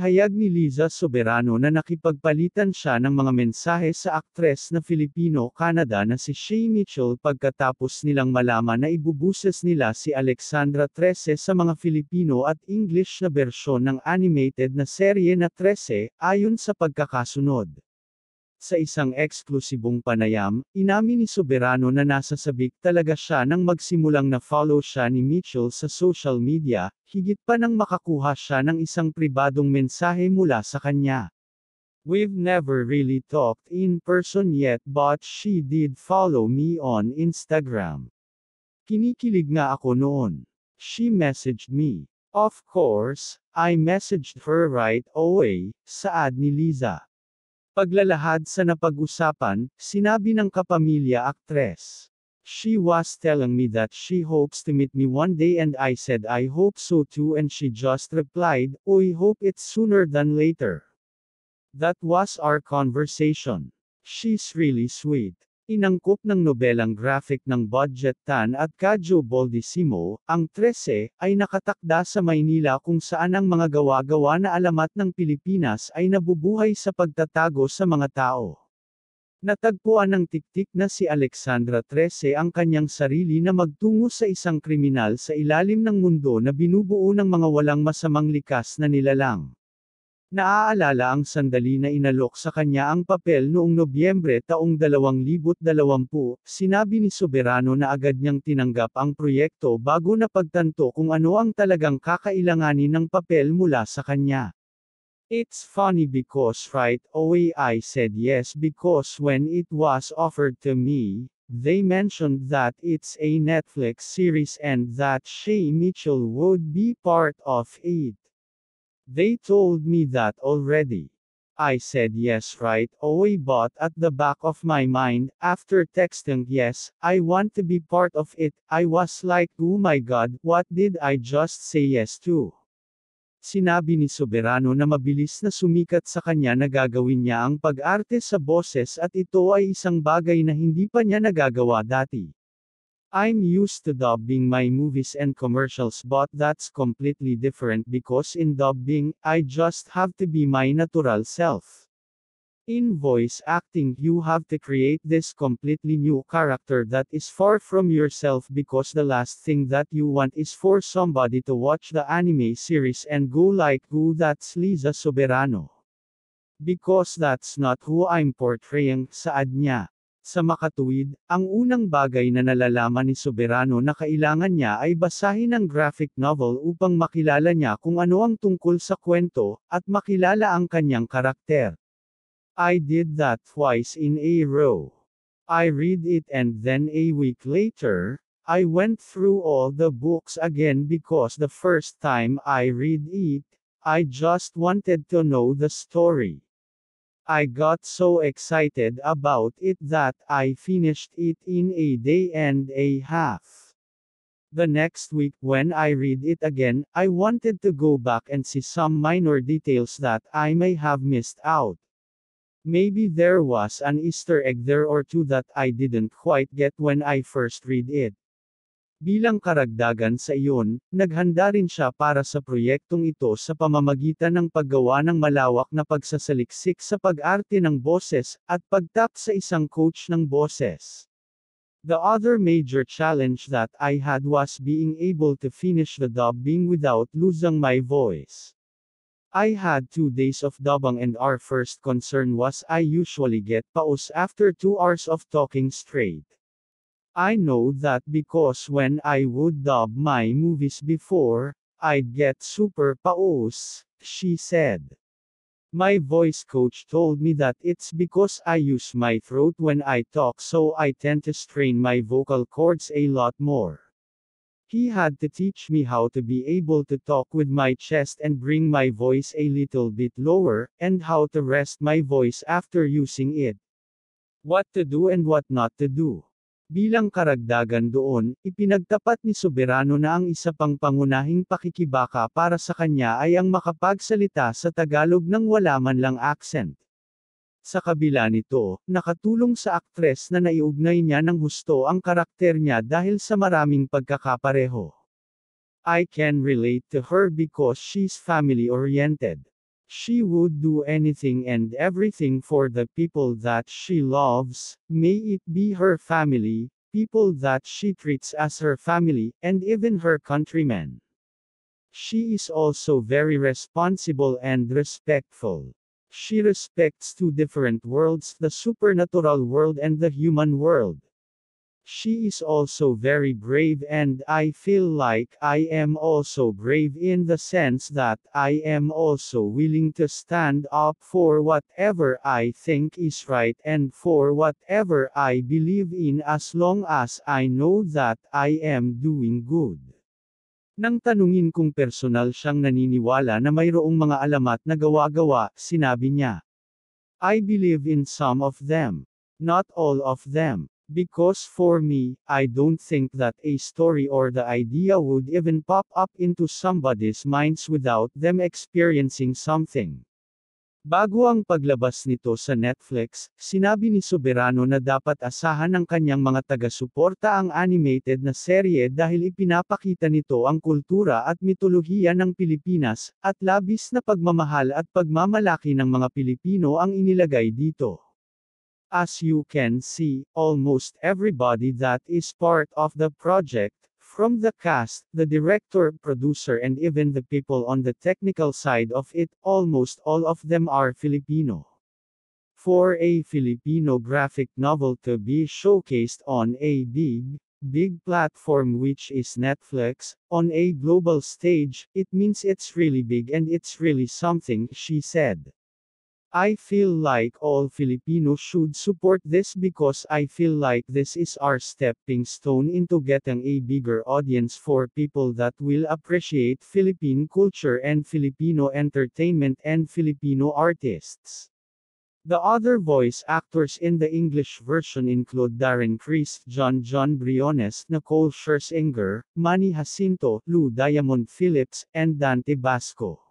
Ipinahayag ni Liza Soberano na nakipagpalitan siya ng mga mensahe sa aktres na Filipino-Canada na si Shay Mitchell pagkatapos nilang malaman na ibubuses nila si Alexandra 13 sa mga Filipino at English na bersyon ng animated na serye na 13, ayon sa pagkakasunod. Sa isang eksklusibong panayam, inamin ni Soberano na nasasabik talaga siya nang magsimulang na-follow siya ni Mitchell sa social media, higit pa nang makakuha siya ng isang pribadong mensahe mula sa kanya. "We've never really talked in person yet but she did follow me on Instagram. Kinikilig nga ako noon. She messaged me. Of course, I messaged her right away," saad ni Liza. Paglalahad sa napag-usapan, sinabi ng kapamilya aktres. "She was telling me that she hopes to meet me one day and I said I hope so too and she just replied, 'I hope it's sooner than later.' That was our conversation. She's really sweet." Inangkop ng nobelang graphic ng Budget Tan at Kadjo Boldisimo, ang 13 ay nakatakda sa Maynila kung saan ang mga gawa-gawa na alamat ng Pilipinas ay nabubuhay sa pagtatago sa mga tao. Natagpuan ng tiktik na si Alexandra 13 ang kanyang sarili na magtungo sa isang kriminal sa ilalim ng mundo na binubuo ng mga walang masamang likas na nilalang. Naaalala ang sandali na inalok sa kanya ang papel noong Nobyembre taong 2020, sinabi ni Soberano na agad niyang tinanggap ang proyekto bago napagtanto kung ano ang talagang kakailanganin ng papel mula sa kanya. "It's funny because right away I said yes because when it was offered to me, they mentioned that it's a Netflix series and that Shay Mitchell would be part of it. They told me that already. I said yes right away but at the back of my mind, after texting yes, I want to be part of it, I was like oh my god, what did I just say yes to?" Sinabi ni Soberano na mabilis na sumikat sa kanya na gagawin niya ang pag-arte sa boses at ito ay isang bagay na hindi pa niya nagagawa dati. "I'm used to dubbing my movies and commercials but that's completely different because in dubbing, I just have to be my natural self. In voice acting you have to create this completely new character that is far from yourself because the last thing that you want is for somebody to watch the anime series and go like oh that's Liza Soberano. Because that's not who I'm portraying," saad niya. Sa makatuwid, ang unang bagay na nalalaman ni Soberano na kailangan niya ay basahin ang graphic novel upang makilala niya kung ano ang tungkol sa kwento, at makilala ang kanyang karakter. "I did that twice in a row. I read it and then a week later, I went through all the books again because the first time I read it, I just wanted to know the story. I got so excited about it that I finished it in a day and a half. The next week, when I read it again, I wanted to go back and see some minor details that I may have missed out. Maybe there was an Easter egg there or two that I didn't quite get when I first read it." Bilang karagdagan sa iyon, naghanda rin siya para sa proyektong ito sa pamamagitan ng paggawa ng malawak na pagsasaliksik sa pag-arte ng boses, at pagtap sa isang coach ng boses. "The other major challenge that I had was being able to finish the dubbing without losing my voice. I had 2 days of dubbing and our first concern was I usually get pause after 2 hours of talking straight. I know that because when I would dub my movies before, I'd get super pause," she said. "My voice coach told me that it's because I use my throat when I talk so I tend to strain my vocal cords a lot more. He had to teach me how to be able to talk with my chest and bring my voice a little bit lower, and how to rest my voice after using it. What to do and what not to do." Bilang karagdagan doon, ipinagtapat ni Soberano na ang isa pang pangunahing pakikibaka para sa kanya ay ang makapagsalita sa Tagalog nang wala man lang accent. Sa kabila nito, nakatulong sa aktres na naiugnay niya ng husto ang karakter niya dahil sa maraming pagkakapareho. "I can relate to her because she's family-oriented. She would do anything and everything for the people that she loves, may it be her family, people that she treats as her family, and even her countrymen. She is also very responsible and respectful. She respects two different worlds, the supernatural world and the human world. She is also very brave, and I feel like I am also brave in the sense that I am also willing to stand up for whatever I think is right and for whatever I believe in as long as I know that I am doing good. Nang tanungin kung personal siyang naniniwala na mayroong mga alamat na gawa-gawa, sinabi niya, I believe in some of them. Not all of them. Because for me, I don't think that a story or the idea would even pop up into somebody's minds without them experiencing something. Bago ang paglabas nito sa Netflix, sinabi ni Soberano na dapat asahan ng kanyang mga taga-suporta ang animated na serye dahil ipinapakita nito ang kultura at mitolohiya ng Pilipinas, at labis na pagmamahal at pagmamalaki ng mga Pilipino ang inilagay dito. As you can see, almost everybody that is part of the project, from the cast, the director, producer and even the people on the technical side of it, almost all of them are Filipino. For a Filipino graphic novel to be showcased on a big platform which is Netflix, on a global stage, it means it's really big and it's really something, she said. I feel like all Filipinos should support this because I feel like this is our stepping stone into getting a bigger audience for people that will appreciate Philippine culture and Filipino entertainment and Filipino artists. The other voice actors in the English version include Darren Criss, John Briones, Nicole Scherzinger, Manny Jacinto, Lou Diamond Phillips, and Dante Basco.